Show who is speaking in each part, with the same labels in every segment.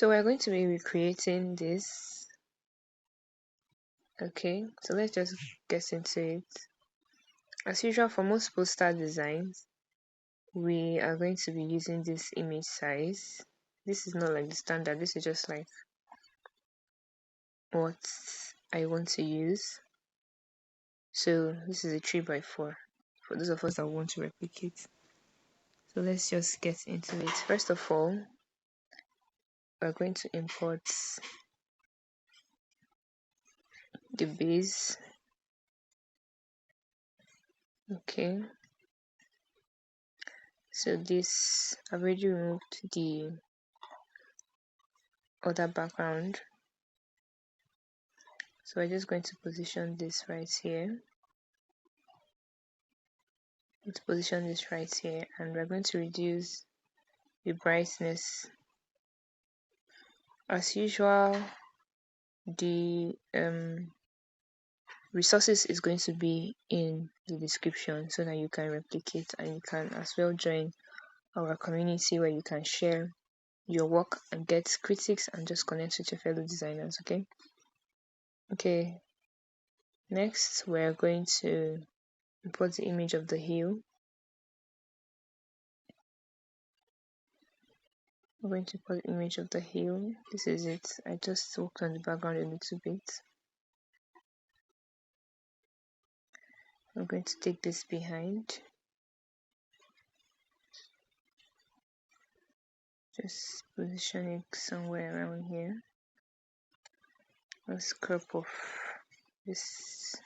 Speaker 1: So we're going to be recreating this. Okay, so let's just get into it. As usual, for most poster designs, we are going to be using this image size. This is not like the standard, this is just like what I want to use. So this is a 3x4 for those of us that want to replicate. So let's just get into it. First of all, we're going to import the base. Okay, so this, I've already removed the other background, so we're just going to position this right here. Let's position this right here, and we're going to reduce the brightness. As usual, the resources is going to be in the description so that you can replicate, and you can as well join our community where you can share your work and get critics and just connect with your fellow designers. Okay, next we're going to import the image of the hill. We're going to import the image of the hill. This is it. I just worked on the background a little bit. I'm going to take this behind. Just position it somewhere around here. Let's crop off this.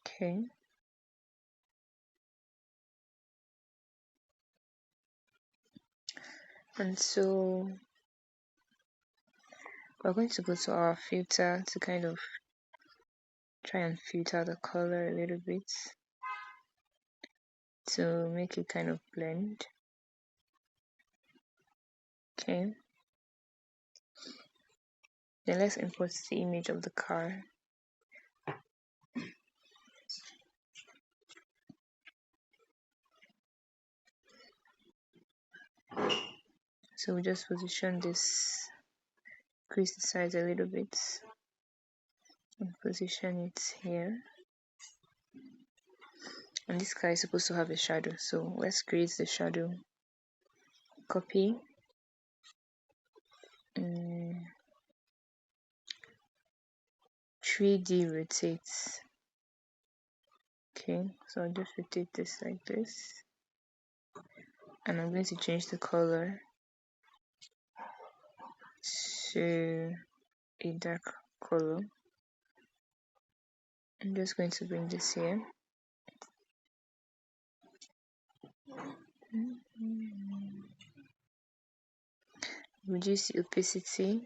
Speaker 1: Okay. And so we're going to go to our filter to kind of try and filter the color a little bit to make it kind of blend. Okay. Then let's import the image of the car. So we just position this, increase the size a little bit, and position it here. And this car is supposed to have a shadow, so let's create the shadow. Copy. 3D rotate. Okay, so I'll just rotate this like this, and I'm going to change the color to a dark color. I'm just going to bring this here. Reduce the opacity.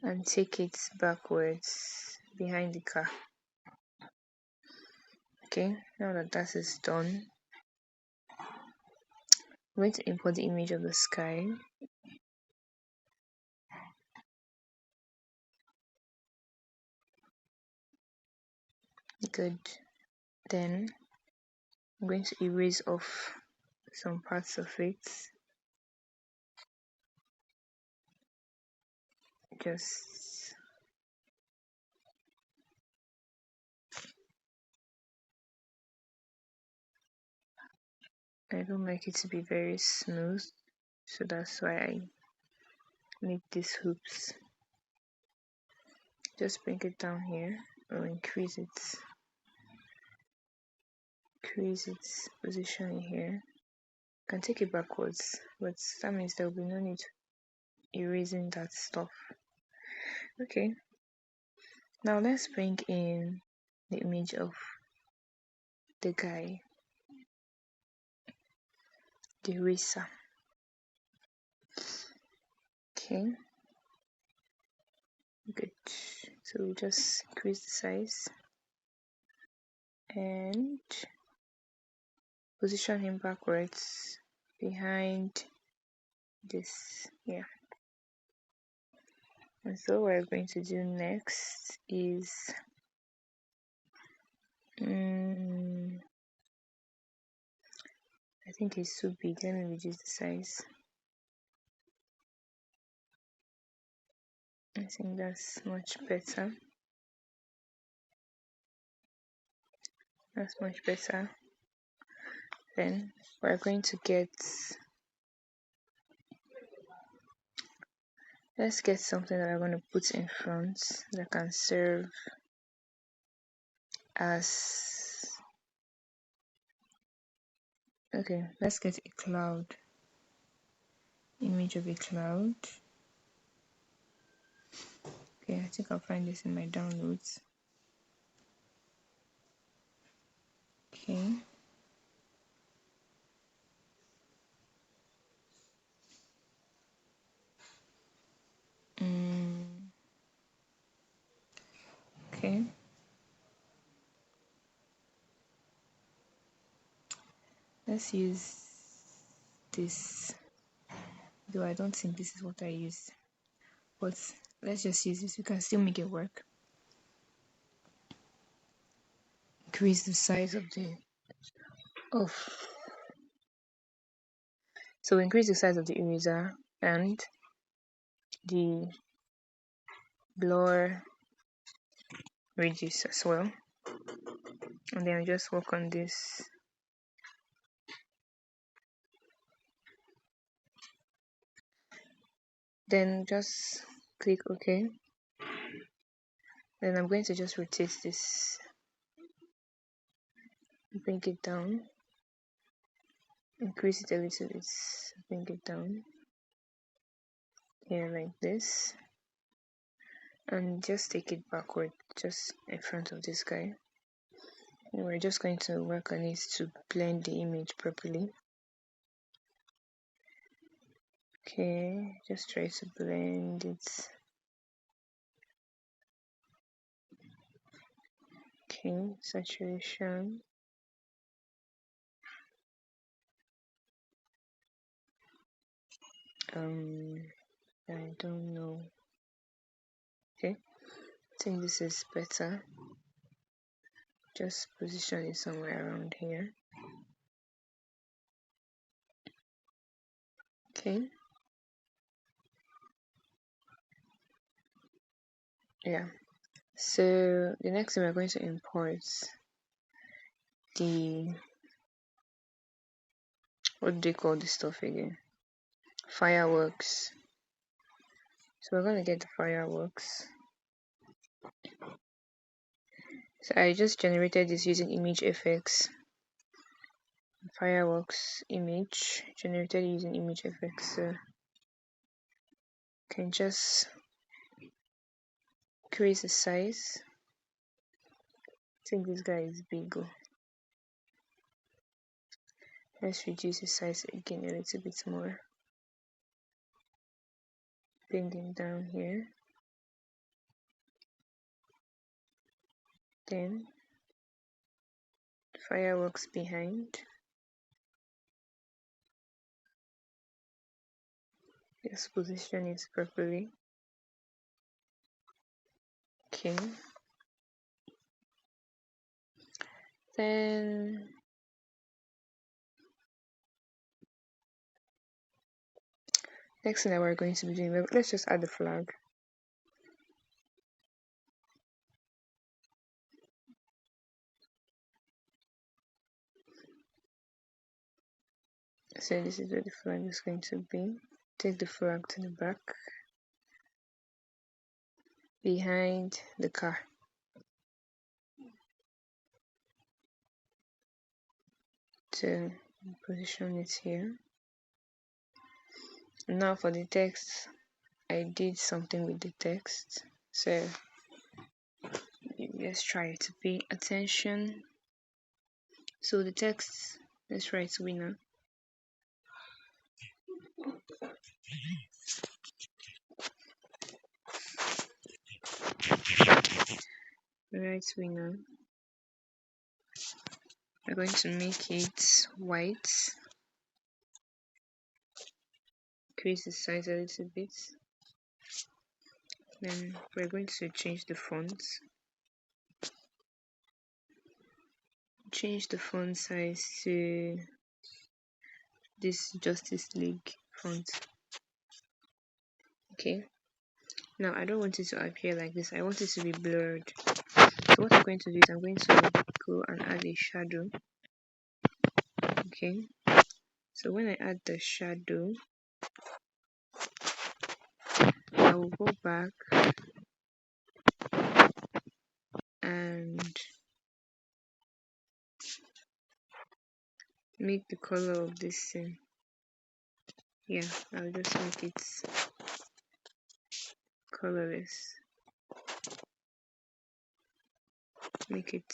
Speaker 1: And take it backwards behind the car. Okay, now that is done, I'm going to import the image of the sky. Good. Then I'm going to erase off some parts of it. Just I don't like it to be very smooth, so that's why I make these hoops. Just bring it down here or increase its position here. You can take it backwards, but that means there will be no need erasing that stuff. Okay, now let's bring in the image of the guy, the racer. Okay, good. So we just increase the size and position him backwards behind this here. And so what we're going to do next is I think it's too big. Let me reduce the size. I think that's much better. That's much better. Then we're going to let's get something that I'm going to put in front that can serve as, okay, let's get a cloud, image of a cloud. Okay, I think I'll find this in my downloads. Okay. Okay. Let's use this, though I don't think this is what I used, but let's just use this. We can still make it work. Increase the size of so increase the size of the eraser and the blur reduce as well, and then just work on this. Then just click OK. Then I'm going to just rotate this, bring it down, increase it a little bit, bring it down here like this, and just take it backward, just in front of this guy. And we're just going to work on it to blend the image properly. Okay, just try to blend it. Okay, saturation. I don't know. Okay, I think this is better. Just position it somewhere around here. Okay. Yeah. So the next thing we're going to import the, what do they call this stuff again? Fireworks. So we're going to get the fireworks. So I just generated this using ImageFX. Fireworks image generated using ImageFX. So can just increase the size. I think this guy is big. Let's reduce the size again a little bit more. Bring him down here. Then fireworks behind. Just position it properly. Okay. Then next thing that we're going to be doing, let's just add the flag. So this is where the flag is going to be. Take the flag to the back, behind the car. To position it here. Now for the text, I did something with the text. So let's try to pay attention. So the text, let's write winner. Write winner. We're going to make it white. Increase the size a little bit. Then we're going to change the font. change the font size to this Justice League font. Okay, now I don't want it to appear like this. I want it to be blurred. So what I'm going to do is I'm going to go and add a shadow. Okay, so when I add the shadow, I will go back and make the color of this thing. Yeah, I'll just make it colorless. Make it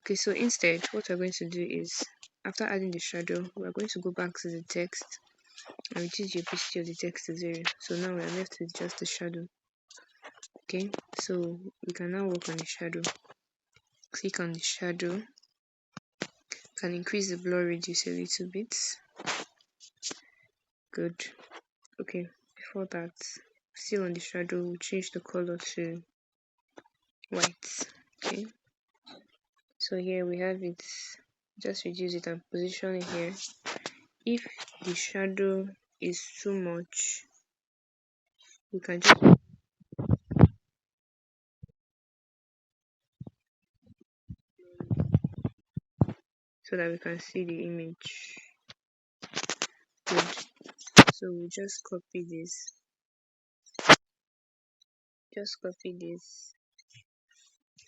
Speaker 1: okay. So instead, what we're going to do is after adding the shadow, we're going to go back to the text and reduce the opacity of the text to 0. So now we're left with just the shadow. Okay, so we can now work on the shadow. Click on the shadow. Can increase the blur radius a little bit. Good. Okay, before that, still on the shadow, we'll change the color to white. Okay, so here we have it. Just reduce it and position it here. If the shadow is too much, we can just so that we can see the image. Good. So we just copy this.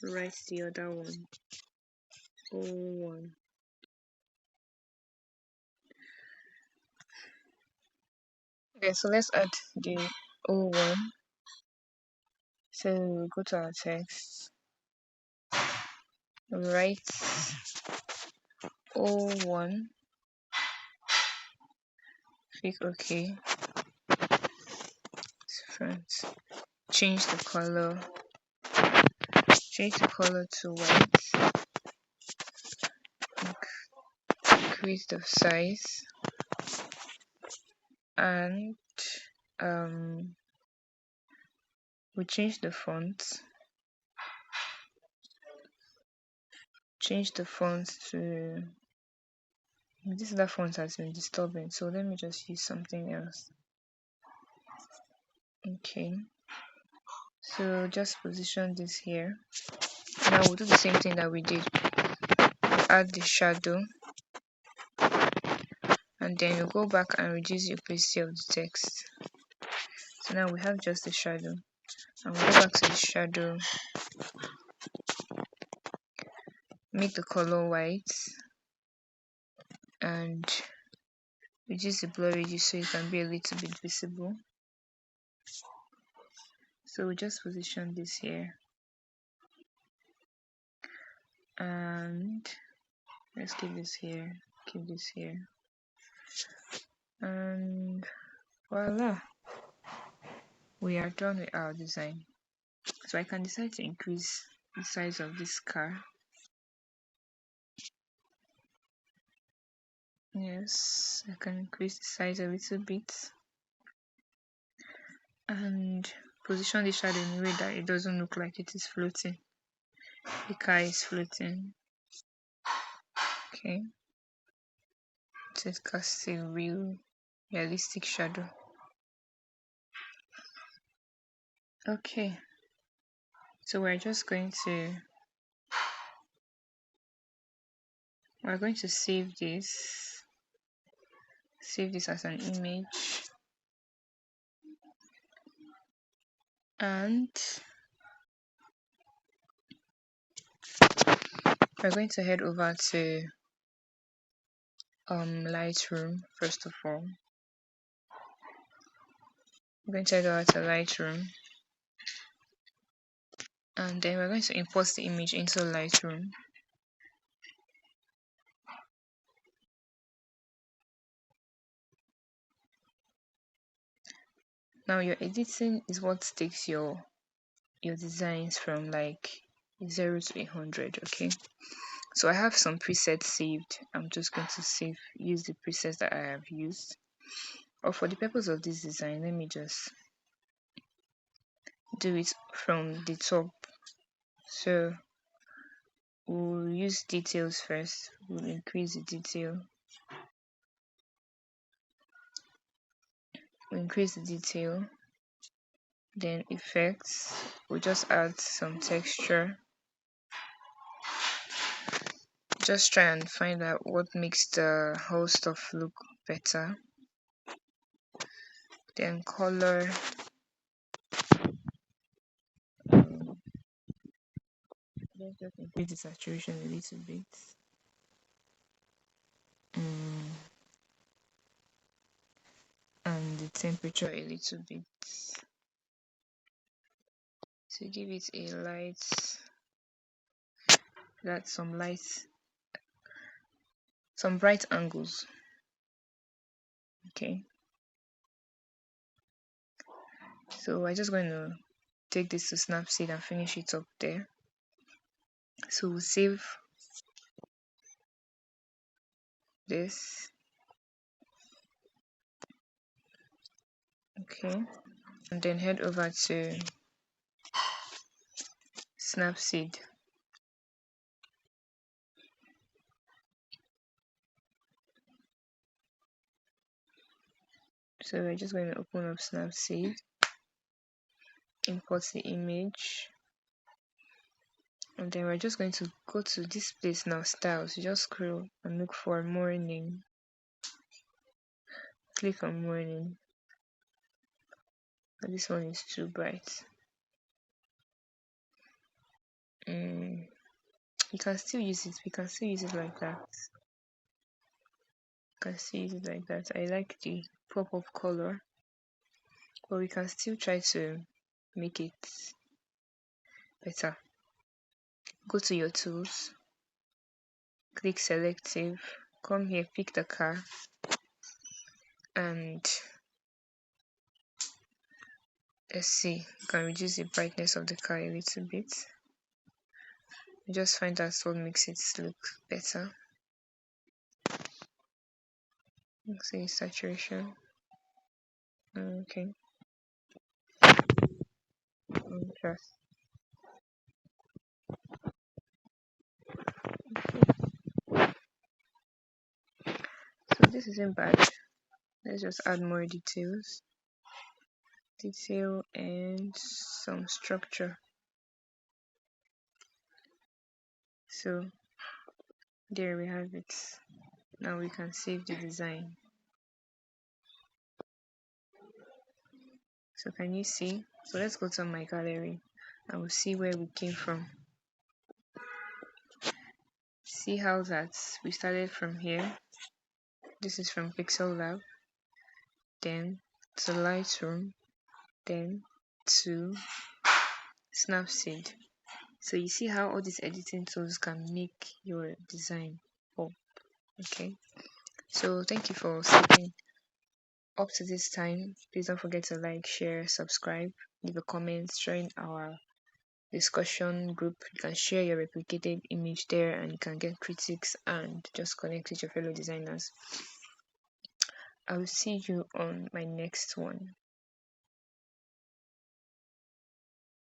Speaker 1: Write the other one. 01. Okay, so let's add the 01. So we go to our text. Write 01. Click OK. Front. Change the color. Change the color to white. Increase the size. And we change the font. Change the font to this other font has been disturbing, so let me just use something else. Okay, so just position this here. Now we'll do the same thing that we did. Add the shadow, and then you go back and reduce the opacity of the text. So now we have just the shadow, and we'll go back to the shadow, make the color white, and reduce the blur radius so it can be a little bit visible. So we just position this here, and let's keep this here, and voila, we are done with our design. So I can decide to increase the size of this car. Yes, I can increase the size a little bit and position the shadow in a way that it doesn't look like it is floating. The car is floating. Okay, so it casts a real realistic shadow. Okay, so we're going to save this as an image, and we're going to head over to Lightroom. First of all, we're going to head over to Lightroom, and then we're going to import the image into Lightroom. Now your editing is what takes your designs from like 0 to 100. Okay, so I have some presets saved. I'm just going to use the presets that I have used. Or for the purpose of this design, let me just do it from the top. So we'll use details first. We'll increase the detail. We'll increase the detail. Then effects. We'll just add some texture. Just try and find out what makes the whole stuff look better. Then color. Let's just increase the saturation a little bit. And the temperature a little bit. So give it a light, some bright angles. Okay. So we're just going to take this to Snapseed and finish it up there. So we'll save this. Okay. And then head over to Snapseed. So we're just going to open up Snapseed, import the image, and then we're just going to go to this place now, styles. You just scroll and look for morning. Click on morning. And this one is too bright. You can still use it. We can still use it like that. I like the pop of color, but we can still try to make it better. Go to your tools, click selective, come here, pick the car, and let's see, you can reduce the brightness of the car a little bit. You just find that's what makes it look better. Let's see saturation. Okay. Contrast. So this isn't bad. Let's just add more details. Detail and some structure. So there we have it. Now we can save the design. So can you see? So let's go to my gallery and we'll see where we came from. See how that we started from here. This is from Pixellab, then to Lightroom, then to Snapseed. So you see how all these editing tools can make your design up. Okay. So thank you for sticking up to this time. Please don't forget to like, share, subscribe, leave a comment, join our discussion group. You can share your replicated image there and you can get critics and just connect with your fellow designers. I will see you on my next one.